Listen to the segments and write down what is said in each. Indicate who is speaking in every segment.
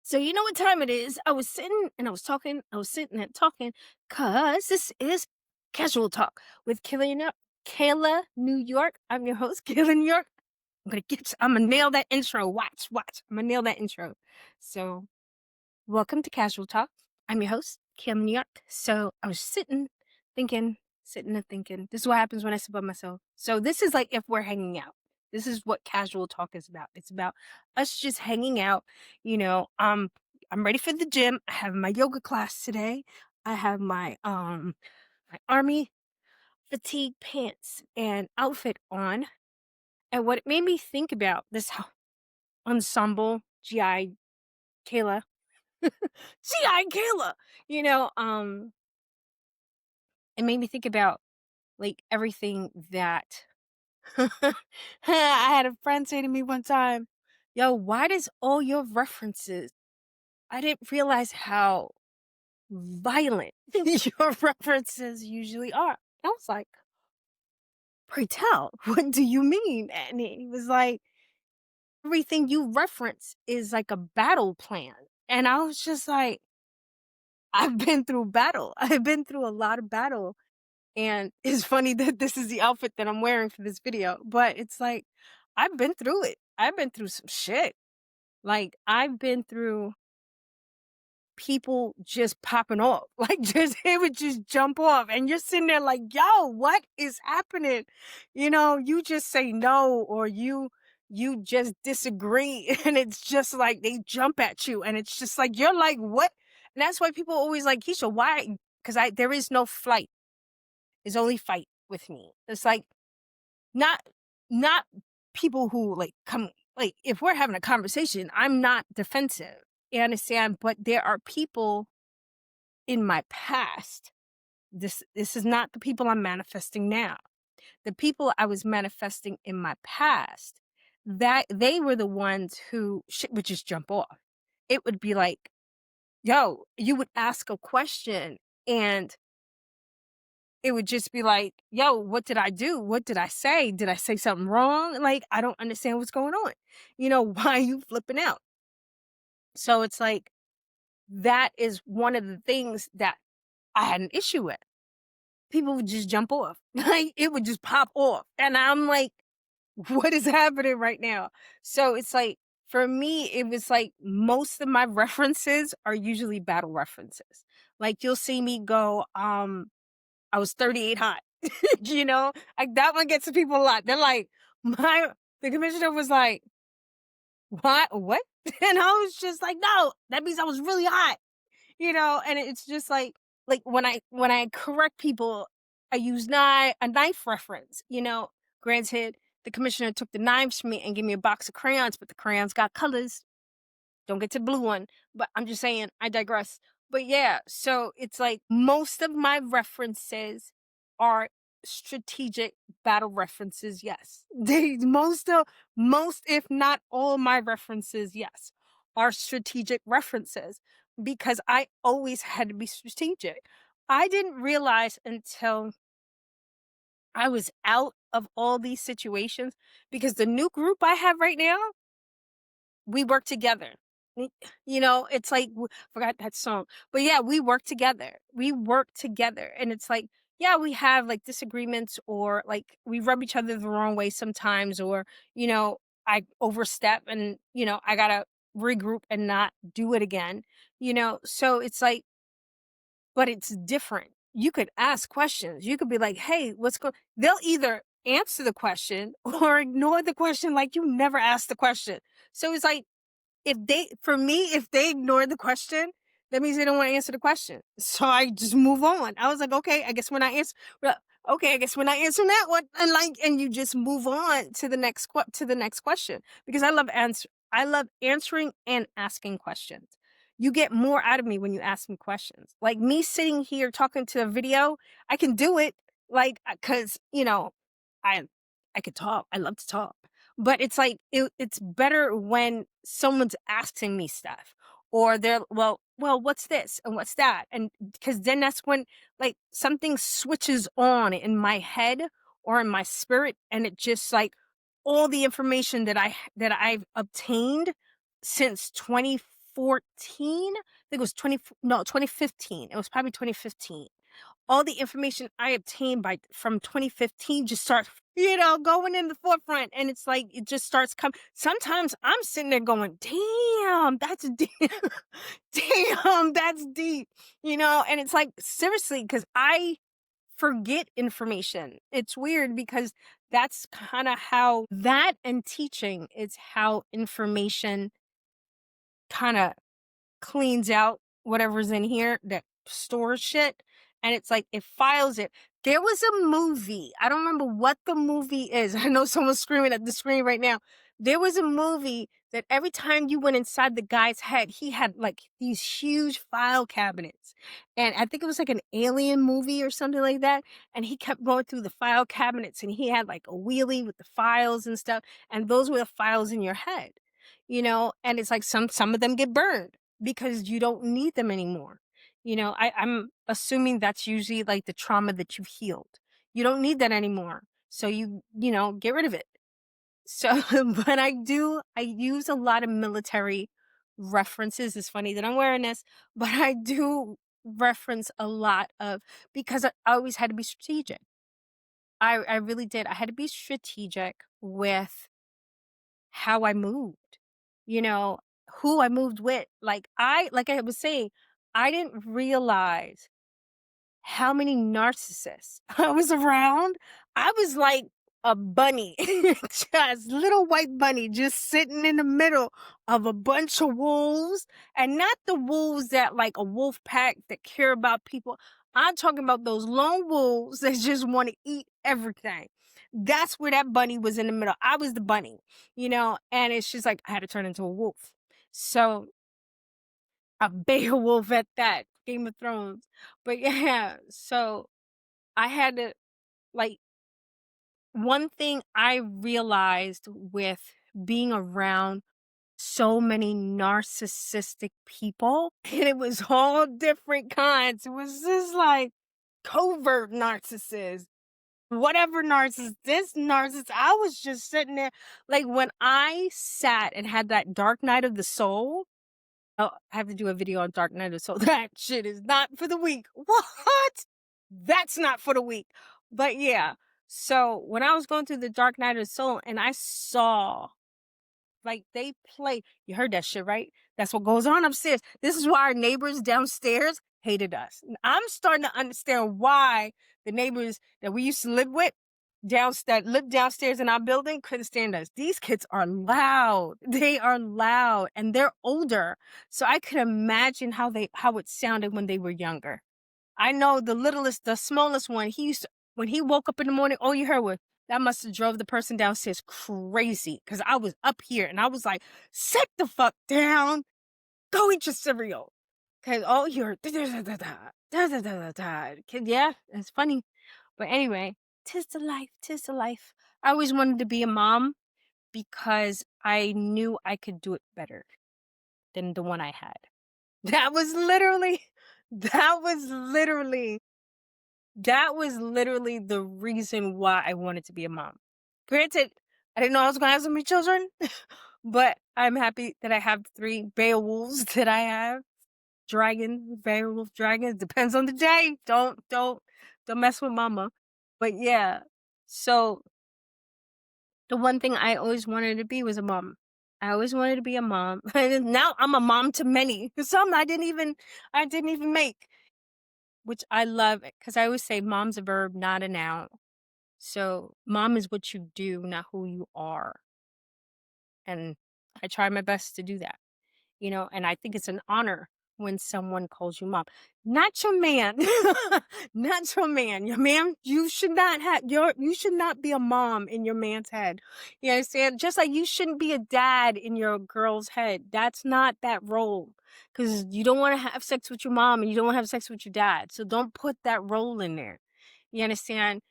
Speaker 1: So you know what time it is? I was sitting and I was talking. I was sitting and talking because this is casual talk with Kayla New York. I'm your host, Kayla New York. I'm gonna nail that intro. Watch. I'm gonna nail that intro. So welcome to Casual Talk. I'm your host, Kayla New York. So I was sitting and thinking. This is what happens when I sit by myself. So this is like if we're hanging out. This is what casual talk is about. It's about us just hanging out. You know, I'm ready for the gym. I have my yoga class today. I have my army fatigue pants and outfit on. And what it made me think about this ensemble GI Kayla. GI Kayla. You know, it made me think about like everything that I had a friend say to me one time, "Yo, why does all your references? I didn't realize how violent your references usually are." I was like, "Pray tell, what do you mean?" And he was like, "Everything you reference is like a battle plan." And I was just like, "I've been through battle. I've been through a lot of battle." And it's funny that this is the outfit that I'm wearing for this video, but it's like, I've been through it. I've been through some shit. Like, I've been through people just popping off. Like, just, it would just jump off. And you're sitting there like, yo, what is happening? You know, you just say no, or you just disagree. And it's just like, they jump at you. And it's just like, you're like, what? And that's why people always like, Keisha, why? Because there is no flight. It's only fight with me. It's like, Not not people who, like, come like, if we're having a conversation, I'm not defensive, you understand? But there are people in my past. This is not the people I'm manifesting now. The people I was manifesting in my past, that they were the ones who shit would just jump off. It would be like, yo, you would ask a question and it would just be like, "Yo, what did I do? What did I say? Did I say something wrong? Like, I don't understand what's going on. You know, why are you flipping out?" So it's like, that is one of the things that I had an issue with. People would just jump off. Like, it would just pop off. And I'm like, what is happening right now? So it's like, for me, it was like most of my references are usually battle references. Like, you'll see me go, I was 38 hot. You know? Like, that one gets to people a lot. They're like, my the commissioner was like, What?" And I was just like, "No, that means I was really hot." You know? And it's just like when I correct people, I use a knife reference, you know? Granted, the commissioner took the knives from me and gave me a box of crayons, but the crayons got colors. Don't get to the blue one, but I'm just saying, I digress. But yeah, so it's like most of my references are strategic battle references, yes. Most if not all my references, yes, are strategic references because I always had to be strategic. I didn't realize until I was out of all these situations, because the new group I have right now, we work together. N You know, it's like forgot that song. But yeah, we work together. We work together, and it's like, yeah, we have, like, disagreements, or, like, we rub each other the wrong way sometimes, or, you know, I overstep and, you know, I gotta regroup and not do it again, you know? So it's like, but it's different. You could ask questions. You could be like, "Hey, what's going?" They'll either answer the question or ignore the question like you never asked the question. So it's like, if they ignore the question, that means they don't want to answer the question. So I just move on. I was like, okay, I guess when I answer, well, okay, I guess when I answer that one, and you just move on to the next question, because I love answering and asking questions. You get more out of me when you ask me questions. Like me sitting here talking to a video, I can do it, like, cause you know, I I could talk. I love to talk. But it's like, it's better when someone's asking me stuff, or they're, well, what's this and what's that? And because then that's when, like, something switches on in my head or in my spirit, and it just like all the information that I've obtained since 2014. I think it was 2015. It was probably 2015. All the information I obtained from 2015 just starts, going in the forefront. And it's like it just starts coming. Sometimes I'm sitting there going, damn, that's deep. Damn, that's deep. And it's like, seriously, because I forget information. It's weird because that's kind of how that and teaching is how information kind of cleans out whatever's in here that stores shit, and it's like it files it. There was a movie. I don't remember what the movie is. I know someone's screaming at the screen right now. There was a movie that every time you went inside the guy's head, he had like these huge file cabinets. And I think it was like an alien movie or something like that. And he kept going through the file cabinets and he had like a wheelie with the files and stuff. And those were the files in your head, and it's like some of them get burned because you don't need them anymore. I'm assuming that's usually like the trauma that you've healed. You don't need that anymore. So get rid of it. So, but I use a lot of military references. It's funny that I'm wearing this, but I do reference a lot of, because I always had to be strategic. I really did. I had to be strategic with how I moved, you know, who I moved with. Like I was saying, I didn't realize how many narcissists I was around. I was like a bunny, just little white bunny, just sitting in the middle of a bunch of wolves, and not the wolves that like a wolf pack that care about people. I'm talking about those lone wolves that just want to eat everything. That's where that bunny was in the middle. I was the bunny, and it's just like I had to turn into a wolf. So a Beowulf at that, Game of Thrones. But yeah, so I had to, like, one thing I realized with being around so many narcissistic people, and it was all different kinds. It was just like covert narcissists, whatever narcissist, this narcissist. I was just sitting there, like when I sat and had that dark night of the soul. Oh, I have to do a video on Dark Knight of Soul. That shit is not for the weak. What? That's not for the weak. But yeah. So when I was going through the Dark Knight of Soul and I saw, like, they play, you heard that shit, right? That's what goes on upstairs. This is why our neighbors downstairs hated us. I'm starting to understand why the neighbors that we used to live with that lived downstairs in our building couldn't stand us. These kids are loud. They are loud and they're older. So I could imagine how it sounded when they were younger. I know the smallest one, when he woke up in the morning, all you heard was, that must have drove the person downstairs crazy. Cause I was up here and I was like, sit the fuck down. Go eat your cereal. Cause all you heard, da da da da da da da da da. Yeah, it's funny. But anyway, 'tis the life, 'tis the life. I always wanted to be a mom because I knew I could do it better than the one I had. That was literally, that was literally, that was literally the reason why I wanted to be a mom. Granted, I didn't know I was going to have so many children, but I'm happy that I have 3 Beowulfs that I have. Werewolf dragons, depends on the day. Don't mess with mama. But yeah. So the one thing I always wanted to be was a mom. I always wanted to be a mom. And now I'm a mom to many. Some I didn't even make, which I love because I always say mom's a verb, not a noun. So mom is what you do, not who you are. And I try my best to do that. And I think it's an honor when someone calls you mom. Not your man. Not your man. Your man, you should not be a mom in your man's head. You understand? Just like you shouldn't be a dad in your girl's head. That's not that role. Because you don't want to have sex with your mom and you don't want to have sex with your dad. So don't put that role in there. You understand?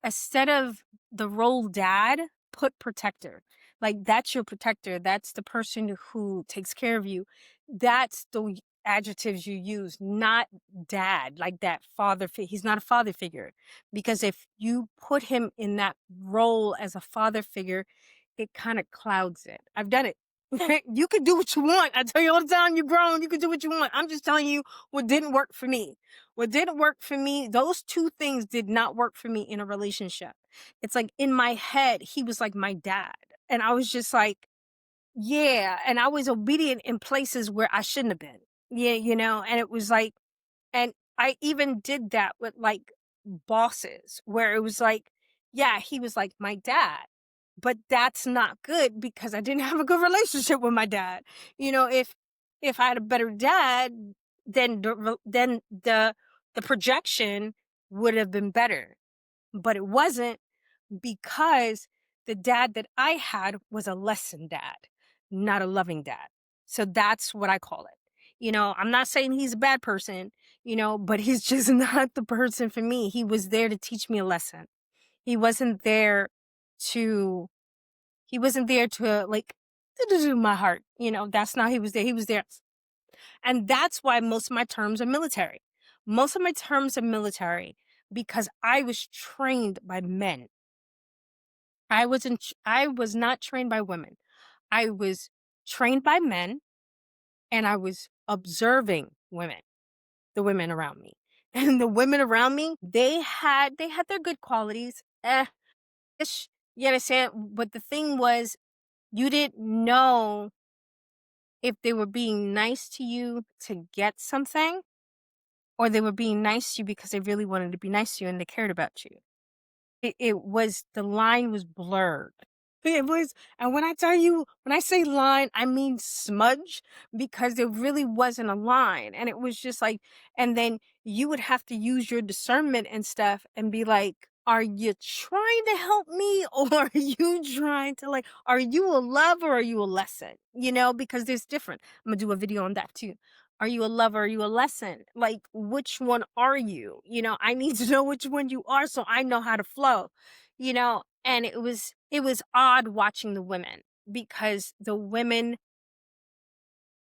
Speaker 1: Instead of the role dad, put protector. Like, that's your protector. That's the person who takes care of you. That's the adjectives you use, not dad, like that father. He's not a father figure. Because if you put him in that role as a father figure, it kind of clouds it. I've done it. You can do what you want. I tell you all the time, you're grown, you can do what you want. I'm just telling you what didn't work for me. What didn't work for me, those two things did not work for me in a relationship. It's like in my head, he was like my dad. And I was just like, yeah. And I was obedient in places where I shouldn't have been. Yeah, and it was like, and I even did that with like bosses where it was like, yeah, he was like my dad, but that's not good because I didn't have a good relationship with my dad. If I had a better dad, then the projection would have been better, but it wasn't because the dad that I had was a lesson dad, not a loving dad. So that's what I call it. I'm not saying he's a bad person, but he's just not the person for me. He was there to teach me a lesson. He wasn't there to, like, do my heart. That's not, he was there. He was there. And that's why most of my terms are military. Most of my terms are military because I was trained by men. I was not trained by women. I was trained by men and I was observing women, the women around me. And the women around me, they had their good qualities. Ish, you understand? But the thing was, you didn't know if they were being nice to you to get something or they were being nice to you because they really wanted to be nice to you and they cared about you. It was, the line was blurred. It was, and when I tell you, when I say line, I mean smudge, because there really wasn't a line. And it was just like, and then you would have to use your discernment and stuff and be like, are you trying to help me? Or are you trying to, like, are you a love or are you a lesson? Because there's different. I'm gonna do a video on that too. Are you a lover? Are you a lesson? Like, which one are you? I need to know which one you are so I know how to flow, and it was odd watching the women because the women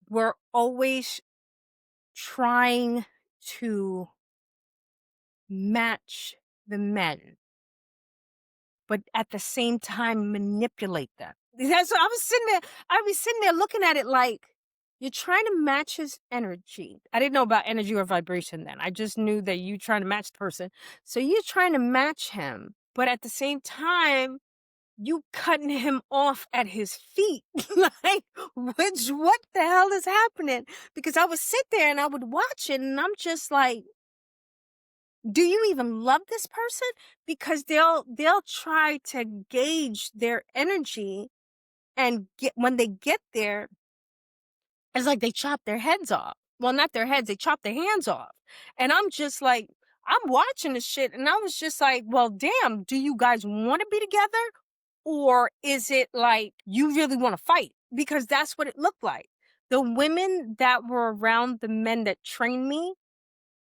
Speaker 1: were always trying to match the men, but at the same time manipulate them. That's what I was sitting there. I was sitting there looking at it like, you're trying to match his energy. I didn't know about energy or vibration then. I just knew that you trying to match the person. So you're trying to match him, but at the same time, you cutting him off at his feet. Like, what the hell is happening? Because I would sit there and I would watch it and I'm just like, do you even love this person? Because they'll try to gauge their energy and when they get there, it's like they chop their heads off. Well, not their heads, they chop their hands off. And I'm just like, I'm watching this shit and I was just like, well, damn, do you guys want to be together? Or is it like you really want to fight? Because that's what it looked like. The women that were around the men that trained me,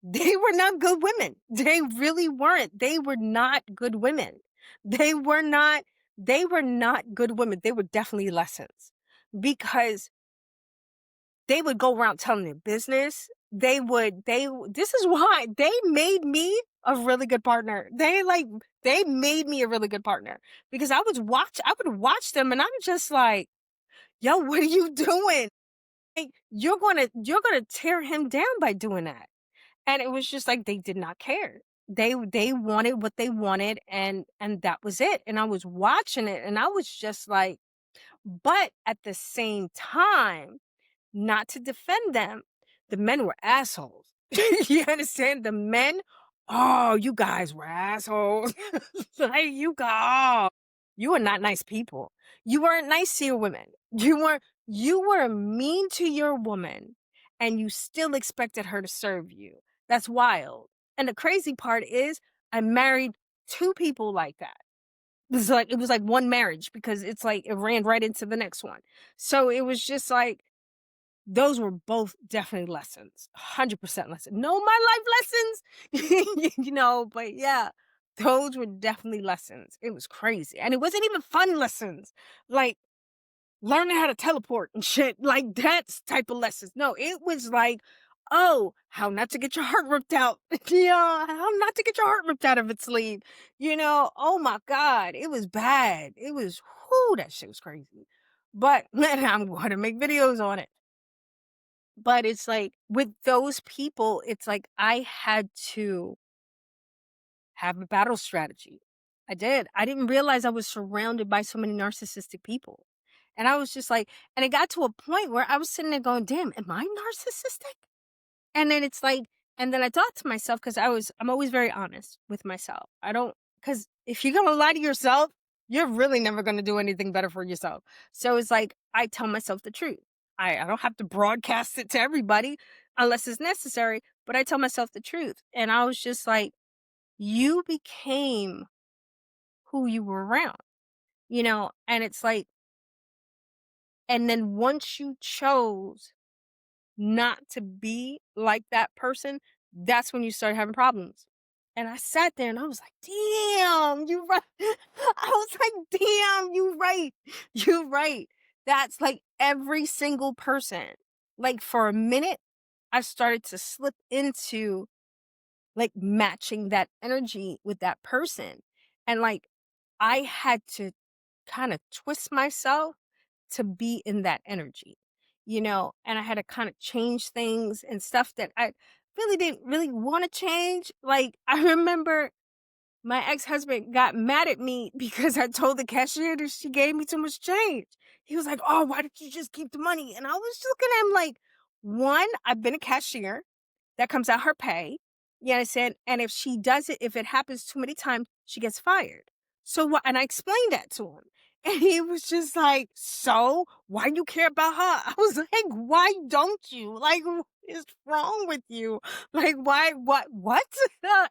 Speaker 1: they were not good women. They really weren't. They were not good women. They were not good women. They were definitely lessons because they would go around telling their business. This is why they made me a really good partner. They made me a really good partner because I would watch them and I'm just like, yo, what are you doing? Like, you're gonna tear him down by doing that. And it was just like, they did not care. They wanted what they wanted and that was it. And I was watching it and I was just like, but at the same time, not to defend them, the men were assholes. You understand? The men, oh, you guys were assholes. Like, you were not nice people. You weren't nice to your women. You were mean to your woman and you still expected her to serve you. That's wild. And the crazy part is I married two people like that. It was like one marriage because it's like it ran right into the next one. So it was just like, those were both definitely lessons. 100% lesson. No, my life lessons, but yeah, those were definitely lessons. It was crazy. And it wasn't even fun lessons. Like learning how to teleport and shit. Like that's type of lessons. No, it was like, oh, how not to get your heart ripped out. Yeah, how not to get your heart ripped out of its sleeve. Oh my God. It was bad. It was, whoo, that shit was crazy. but I'm going to make videos on it. But it's like with those people, it's like I had to have a battle strategy. I did. I didn't realize I was surrounded by so many narcissistic people. And I was just like, and it got to a point where I was sitting there going, damn, am I narcissistic? And then it's like, and then I thought to myself, because I'm always very honest with myself. I don't, because if you're going to lie to yourself, you're really never going to do anything better for yourself. So it's like, I tell myself the truth. I don't have to broadcast it to everybody unless it's necessary, but I tell myself the truth. And I was just like, you became who you were around, and it's like, and then once you chose not to be like that person, that's when you start having problems. And I sat there and I was like, damn, you right. I was like, damn, you right. You right. That's like every single person. Like for a minute, I started to slip into like matching that energy with that person. And like I had to kind of twist myself to be in that energy, and I had to kind of change things and stuff that I really didn't really want to change. Like I remember my ex-husband got mad at me because I told the cashier that she gave me too much change. He was like, "Oh, why did you just keep the money?" And I was looking at him like, one, I've been a cashier. That comes out her pay. You understand? And if she does it, if it happens too many times, she gets fired. So what? And I explained that to him. And he was just like, so why you care about her? I was like, why don't you? Like, what is wrong with you? Like, why, what?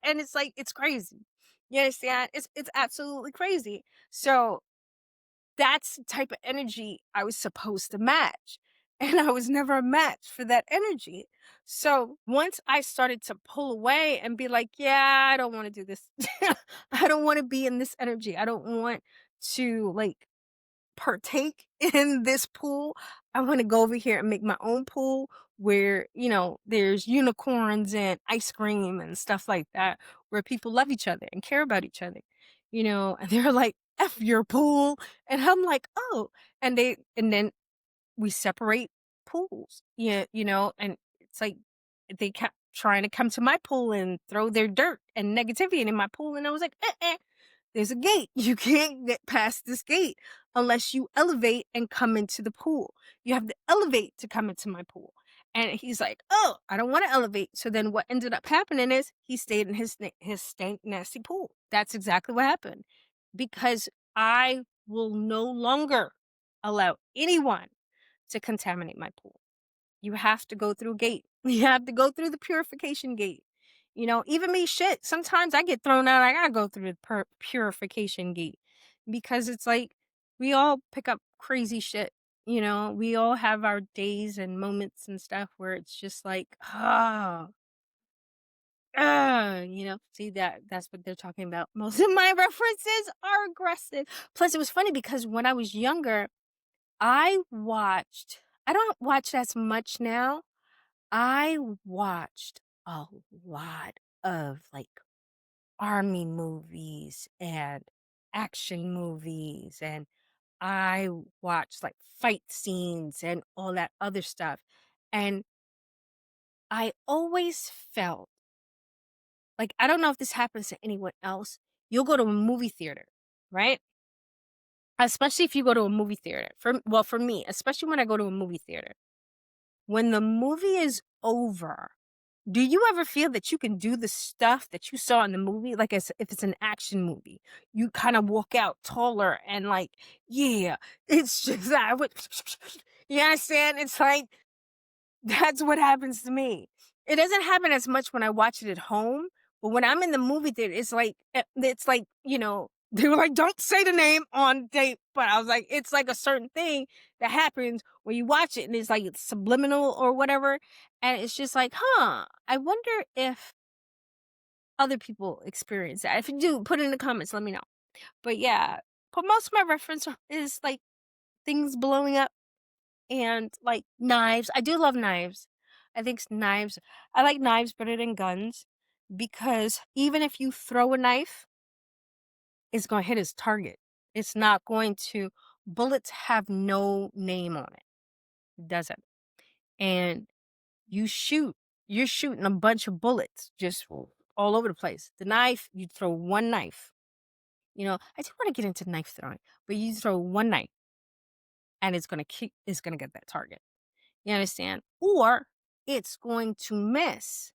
Speaker 1: And it's like, it's crazy. You understand? It's absolutely crazy. So that's the type of energy I was supposed to match. And I was never a match for that energy. So once I started to pull away and be like, yeah, I don't want to do this. I don't want to be in this energy. I don't want to like partake in this pool. I want to go over here and make my own pool where, there's unicorns and ice cream and stuff like that, where people love each other and care about each other, and they're like, F your pool. And I'm like, oh, and then we separate pools. Yeah, and it's like they kept trying to come to my pool and throw their dirt and negativity in my pool. And I was like, there's a gate. You can't get past this gate unless you elevate and come into the pool. You have to elevate to come into my pool. And he's like, oh, I don't want to elevate. So then what ended up happening is he stayed in his stank, nasty pool. That's exactly what happened. Because I will no longer allow anyone to contaminate my pool. You have to go through a gate. You have to go through the purification gate. Even me, shit. Sometimes I get thrown out. I gotta go through the purification gate because it's like we all pick up crazy shit. We all have our days and moments and stuff where it's just like, see that's what they're talking about. Most of my references are aggressive. Plus, it was funny because when I was younger, I don't watch as much now. I watched a lot of like army movies and action movies, and I watched like fight scenes and all that other stuff. And I always felt like, I don't know if this happens to anyone else. You'll go to a movie theater, right? Especially if you go to a movie theater. For me, especially when I go to a movie theater. When the movie is over, do you ever feel that you can do the stuff that you saw in the movie? Like as if it's an action movie, you kind of walk out taller and like, yeah, it's just I would, you understand? It's like that's what happens to me. It doesn't happen as much when I watch it at home, but when I'm in the movie theater, it's like, they were like, don't say the name on tape. But I was like, it's like a certain thing that happens when you watch it and it's like it's subliminal or whatever. And it's just like, I wonder if other people experience that. If you do, put it in the comments, let me know. But yeah, but most of my reference is like things blowing up and like knives. I do love knives. I think knives, I like knives better than guns because even if you throw a knife, it's going to hit its target. It's not going to bullets have no name on it. It doesn't. And you shoot, you're shooting a bunch of bullets just all over the place. The knife, you throw one knife. I do want to get into knife throwing, but you throw one knife and it's gonna get that target. You understand? Or it's going to miss.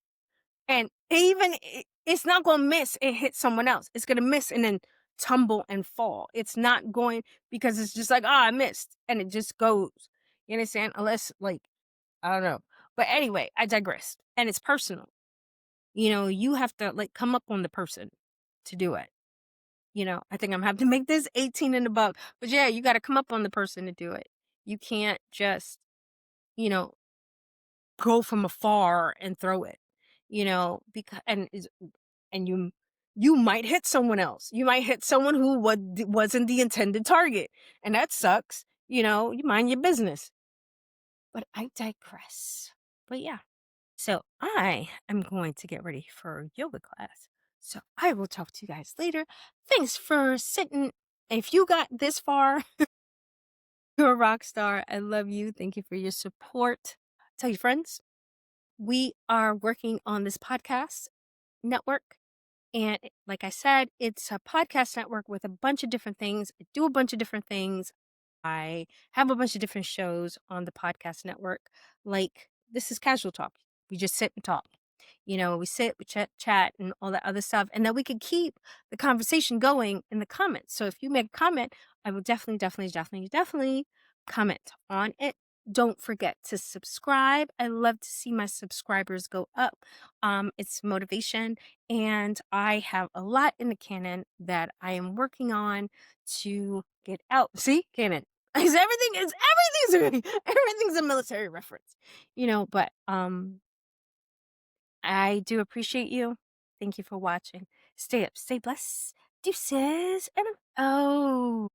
Speaker 1: And it's not gonna miss and hit someone else. It's gonna miss and then tumble and fall. It's not going because it's just like, I missed. And it just goes. You understand? Unless like, I don't know. But anyway, I digressed. And it's personal. You have to like come up on the person to do it. I think I'm having to make this 18 and above. But yeah, you gotta come up on the person to do it. You can't just, you know, go from afar and throw it. Because and you might hit someone else. You might hit someone who wasn't the intended target, and that sucks. You mind your business. But I digress. But yeah. So I am going to get ready for yoga class. So I will talk to you guys later. Thanks for sitting. If you got this far, you're a rock star. I love you. Thank you for your support. Tell your friends. We are working on this podcast network. And like I said, it's a podcast network with a bunch of different things. I do a bunch of different things. I have a bunch of different shows on the podcast network. Like this is casual talk. We just sit and talk. We sit, we chat, and all that other stuff. And then we could keep the conversation going in the comments. So if you make a comment, I will definitely, definitely, definitely, definitely comment on it. Don't forget to subscribe. I love to see my subscribers go up. It's motivation, and I have a lot in the canon that I am working on to get out. See, canon. Is everything's a military reference, but I do appreciate you. Thank you for watching. Stay up, stay blessed. Deuces and I'm out.